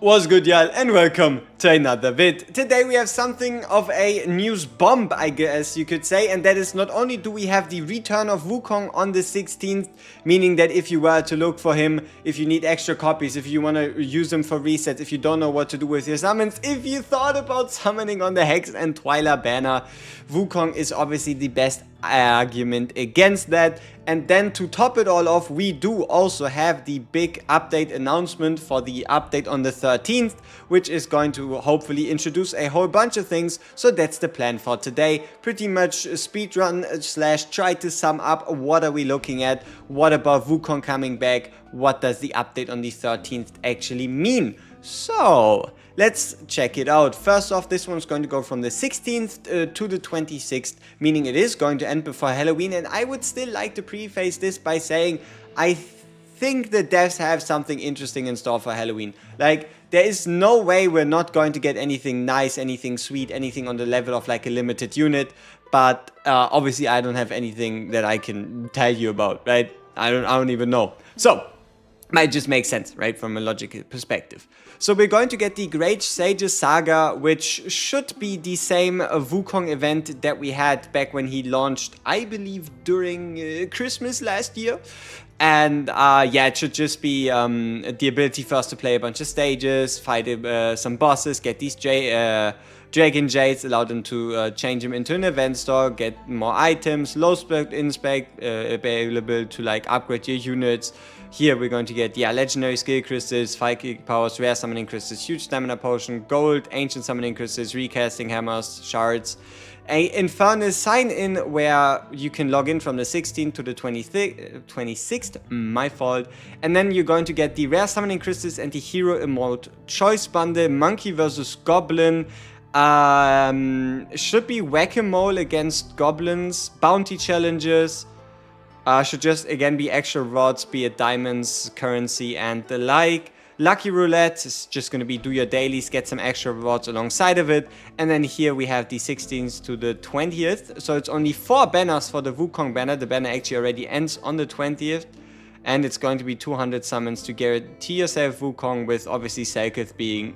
What's good, y'all, and welcome to another vid. Today we have something of a news bomb, I guess you could say, and that is not only do we have the return of Wukong on the 16th, meaning that if you were to look for him, if you need extra copies, if you want to use them for resets, if you don't know what to do with your summons, if you thought about summoning on the Hex and Twyla banner, Wukong is obviously the best argument against that. And then to top it all off, we do also have the big update announcement for the update on the 13th, which is going to hopefully introduce a whole bunch of things. So that's the plan for today. Pretty much speedrun slash try to sum up what are we looking at, what about Wukong coming back, what does the update on the 13th actually mean. So let's check it out. First off, this one's going to go from the 16th to the 26th, meaning it is going to end before Halloween. And I would still like to preface this by saying I think the devs have something interesting in store for Halloween. Like, there is no way we're not going to get anything nice, anything sweet, anything on the level of like a limited unit. But obviously I don't have anything that I can tell you about, right? I don't even know. So might just make sense, right, from a logical perspective. So we're going to get the Great Sages Saga, which should be the same Wukong event that we had back when he launched, I believe, during Christmas last year. And yeah, it should just be the ability for us to play a bunch of stages, fight some bosses, get these Dragon Jades, allow them to change them into an event store, get more items, low spec inspect, available to like upgrade your units. Here we're going to get, yeah, legendary skill crystals, psychic powers, rare summoning crystals, huge stamina potion, gold, ancient summoning crystals, recasting hammers, shards, a Infernal sign-in where you can log in from the 16th to the 26th, my fault, and then you're going to get the rare summoning crystals and the hero emote choice bundle, monkey versus goblin, should be whack-a-mole against goblins, bounty challenges, should just again be extra rewards, be it diamonds, currency, and the like. Lucky roulette is just going to be do your dailies, get some extra rewards alongside of it. And then here we have the 16th to the 20th. So it's only 4 banners for the Wukong banner. The banner actually already ends on the 20th. And it's going to be 200 summons to guarantee yourself Wukong, with obviously Selkith being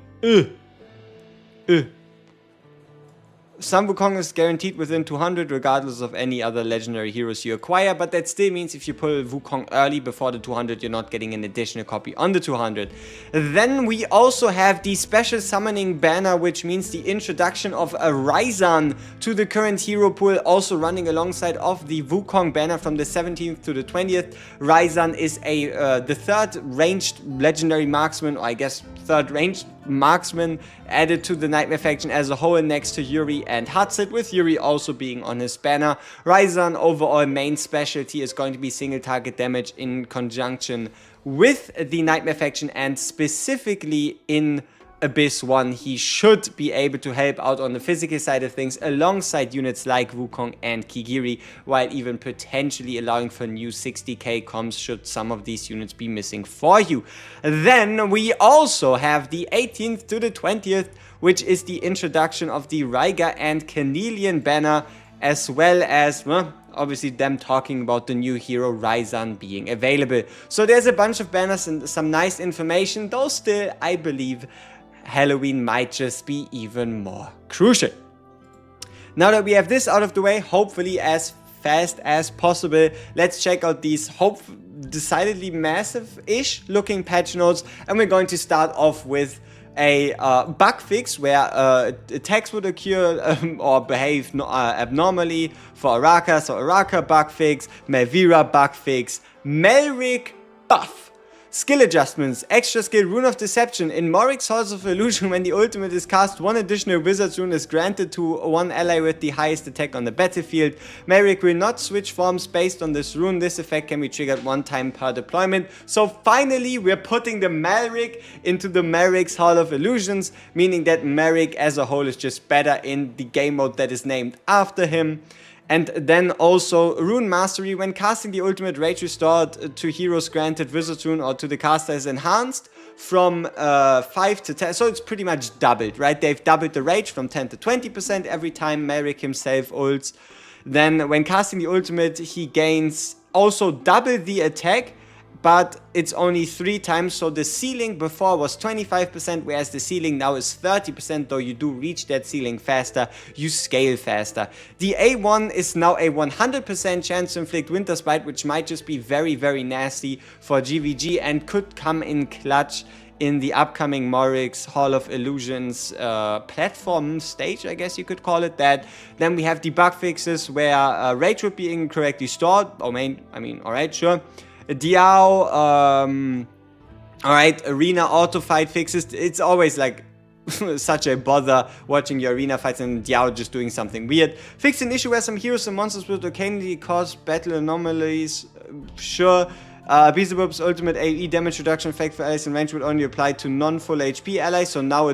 Some Wukong is guaranteed within 200 regardless of any other legendary heroes you acquire, but that still means if you pull Wukong early before the 200, you're not getting an additional copy on the 200. Then we also have the special summoning banner, which means the introduction of a RAIZAN to the current hero pool, also running alongside of the Wukong banner from the 17th to the 20th. RAIZAN is the third ranged legendary marksman, or I guess third ranged marksman added to the Nightmare faction as a whole, next to Yuri and Hatsit, with Yuri also being on his banner. RAIZAN overall main specialty is going to be single target damage in conjunction with the Nightmare faction, and specifically in Abyss 1 he should be able to help out on the physical side of things alongside units like Wukong and Kigiri, while even potentially allowing for new 60k comms should some of these units be missing for you. Then we also have the 18th to the 20th, which is the introduction of the Raiga and Canelian banner, as well as, well, obviously them talking about the new hero RAIZAN being available. So there's a bunch of banners and some nice information, though still I believe Halloween might just be even more crucial. Now that we have this out of the way, hopefully as fast as possible, let's check out these decidedly massive-ish looking patch notes, and we're going to start off with a bug fix where attacks would occur or behave abnormally for Araka. So Araka bug fix, Melvira bug fix, Melric buff. Skill adjustments, extra skill Rune of Deception. In Morik's Halls of Illusion, when the ultimate is cast, 1 additional Wizard's Rune is granted to one ally with the highest attack on the battlefield. Melric will not switch forms based on this rune. This effect can be triggered 1 time per deployment. So finally we're putting the Melric into the Morik's Hall of Illusions, meaning that Melric as a whole is just better in the game mode that is named after him. And then also Rune Mastery, when casting the ultimate, rage restored to heroes granted Wizard's Rune or to the caster is enhanced from 5 to 10, so it's pretty much doubled, right? They've doubled the rage from 10 to 20% every time Melric himself ults. Then when casting the ultimate, he gains also double the attack but it's only 3 times, so the ceiling before was 25%, whereas the ceiling now is 30%, though you do reach that ceiling faster, you scale faster. The A1 is now a 100% chance to inflict Winter's Bite, which might just be very, very nasty for GVG and could come in clutch in the upcoming Morix Hall of Illusions platform stage, I guess you could call it that. Then we have the bug fixes where rage would be incorrectly stored. Alright, sure. Diao, alright, arena auto fight fixes. It's always like such a bother watching your arena fights and Diao just doing something weird. Fix an issue where some heroes and monsters would occasionally cause battle anomalies. Sure. Beelzebub's ultimate AoE damage reduction effect for allies in range would only apply to non-full HP allies, so now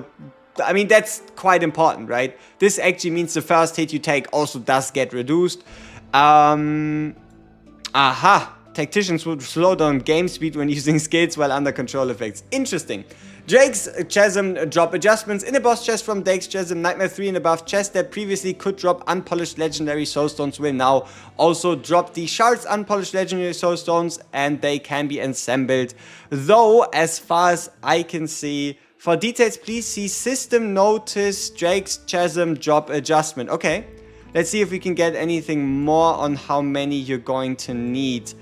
that's quite important, right? This actually means the first hit you take also does get reduced. Tacticians would slow down game speed when using skills while under control effects. Interesting. Drake's Chasm drop adjustments. In a boss chest from Drake's Chasm, Nightmare 3 and above chest that previously could drop unpolished legendary soulstones will now also drop the shards unpolished legendary soulstones, and they can be assembled. Though, as far as I can see, for details please see system notice Drake's Chasm drop adjustment. Okay, let's see if we can get anything more on how many you're going to need.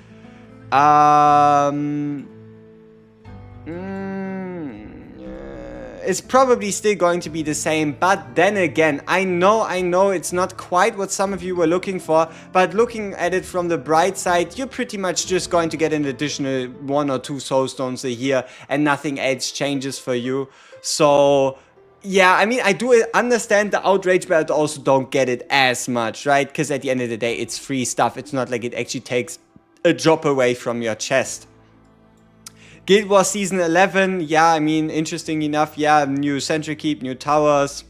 It's probably still going to be the same, but then again, I know it's not quite what some of you were looking for, but looking at it from the bright side, you're pretty much just going to get an additional 1 or 2 soulstones a year and nothing else changes for you. So yeah, I mean, I do understand the outrage, but I also don't get it as much, right? Because at the end of the day, it's free stuff. It's not like it actually takes a drop away from your chest. Guild Wars Season 11, yeah, I mean, interesting enough, yeah, new Sentry Keep, new towers,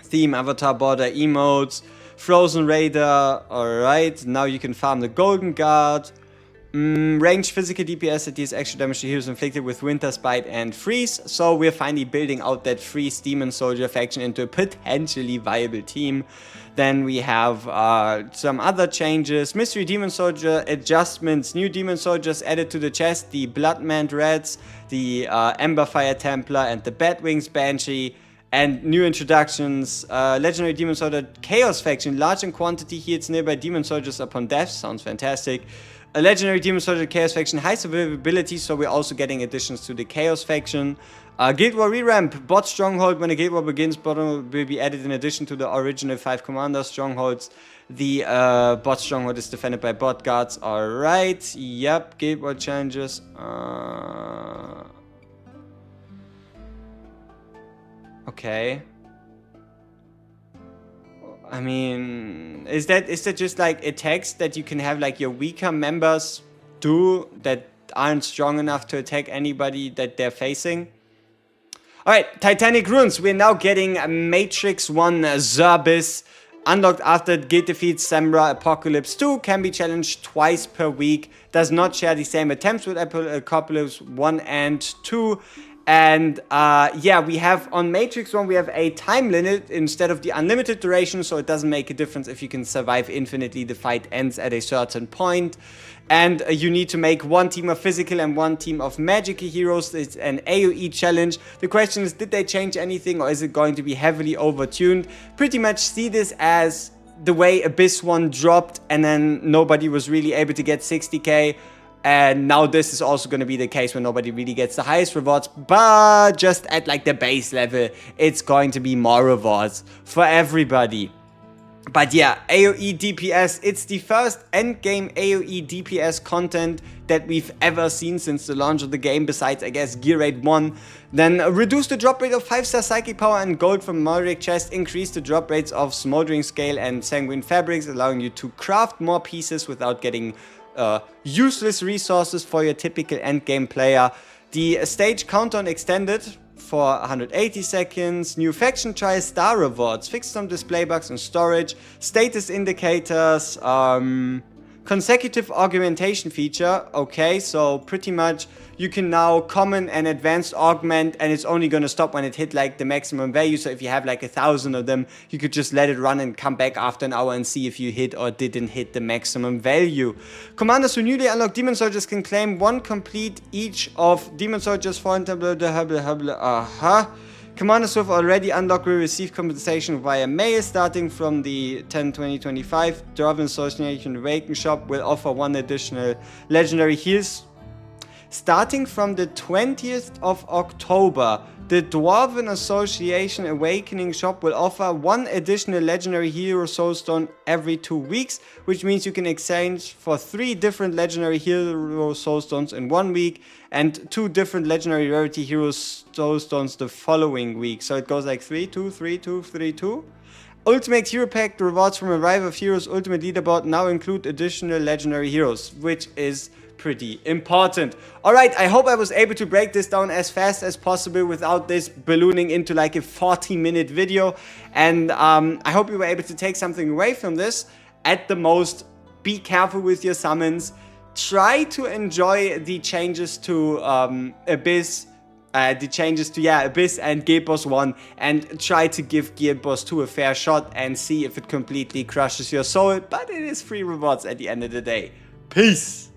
theme, avatar border, emotes, Frozen Raider, alright, now you can farm the Golden Guard, range physical DPS that deals extra damage to heroes inflicted with Winter's Bite and Freeze, so we're finally building out that Freeze Demon Soldier faction into a potentially viable team. Then we have some other changes, Mystery Demon Soldier adjustments, new Demon Soldiers added to the chest, the Bloodmant Reds, the Emberfire Templar and the Batwings Banshee, and new introductions, Legendary Demon Soldier Chaos faction, large in quantity, heals nearby Demon Soldiers upon death, sounds fantastic. A Legendary Demon Soldier Chaos faction, high survivability, so we're also getting additions to the Chaos faction. Guild War Rerun, Bot Stronghold, when a Guild War begins, bot will be added in addition to the original 5 commander strongholds. The Bot Stronghold is defended by bot guards, alright, yep, Guild War challenges. Okay. I mean, is that just like a text that you can have like your weaker members do that aren't strong enough to attack anybody that they're facing? Alright, Titanic runes. We're now getting a Matrix 1 Zerbis. Unlocked after guild defeats Samra Apocalypse 2. Can be challenged twice per week. Does not share the same attempts with Apocalypse 1 and 2. And yeah, we have on Matrix 1, we have a time limit instead of the unlimited duration, so it doesn't make a difference if you can survive infinitely. The fight ends at a certain point. And you need to make 1 team of physical and 1 team of magical heroes. It's an AoE challenge. The question is, did they change anything, or is it going to be heavily overtuned? Pretty much see this as the way Abyss 1 dropped and then nobody was really able to get 60k. And now this is also going to be the case when nobody really gets the highest rewards, but just at like the base level, it's going to be more rewards for everybody. But yeah, AoE DPS, it's the first endgame AoE DPS content that we've ever seen since the launch of the game, besides, I guess, Gear Raid 1. Then reduce the drop rate of 5-star Psychic Power and Gold from Mordoric Chest, increase the drop rates of Smoldering Scale and Sanguine Fabrics, allowing you to craft more pieces without getting useless resources for your typical endgame player. The stage countdown extended for 180 seconds, new faction trial star rewards, fixed some display bugs and storage, status indicators, Consecutive augmentation feature. Okay, so pretty much you can now common and advanced augment, and it's only going to stop when it hit like the maximum value. So if you have like 1,000 of them, you could just let it run and come back after an hour and see if you hit or didn't hit the maximum value. Commanders who newly unlock demon soldiers can claim 1 complete each of demon soldiers for Commanders who have already unlocked will receive compensation via mail starting from the 10/20/25. Dwarven Association Awaken shop will offer 1 additional legendary heals. Starting from the 20th of October, the Dwarven Association Awakening shop will offer 1 additional legendary hero soulstone every 2 weeks, which means you can exchange for 3 different legendary hero soulstones in 1 week and 2 different legendary rarity hero soulstones the following week. So it goes like 3, 2, 3, 2, 3, 2. Ultimate Hero Pack, the rewards from Arrival of Heroes Ultimate Leaderboard now include additional legendary heroes, which is pretty important. Alright, I hope I was able to break this down as fast as possible without this ballooning into like a 40-minute video, and I hope you were able to take something away from this. At the most, be careful with your summons. Try to enjoy the changes to Abyss, Abyss and Guild Boss 1, and try to give Guild Boss 2 a fair shot and see if it completely crushes your soul, but it is free rewards at the end of the day. Peace!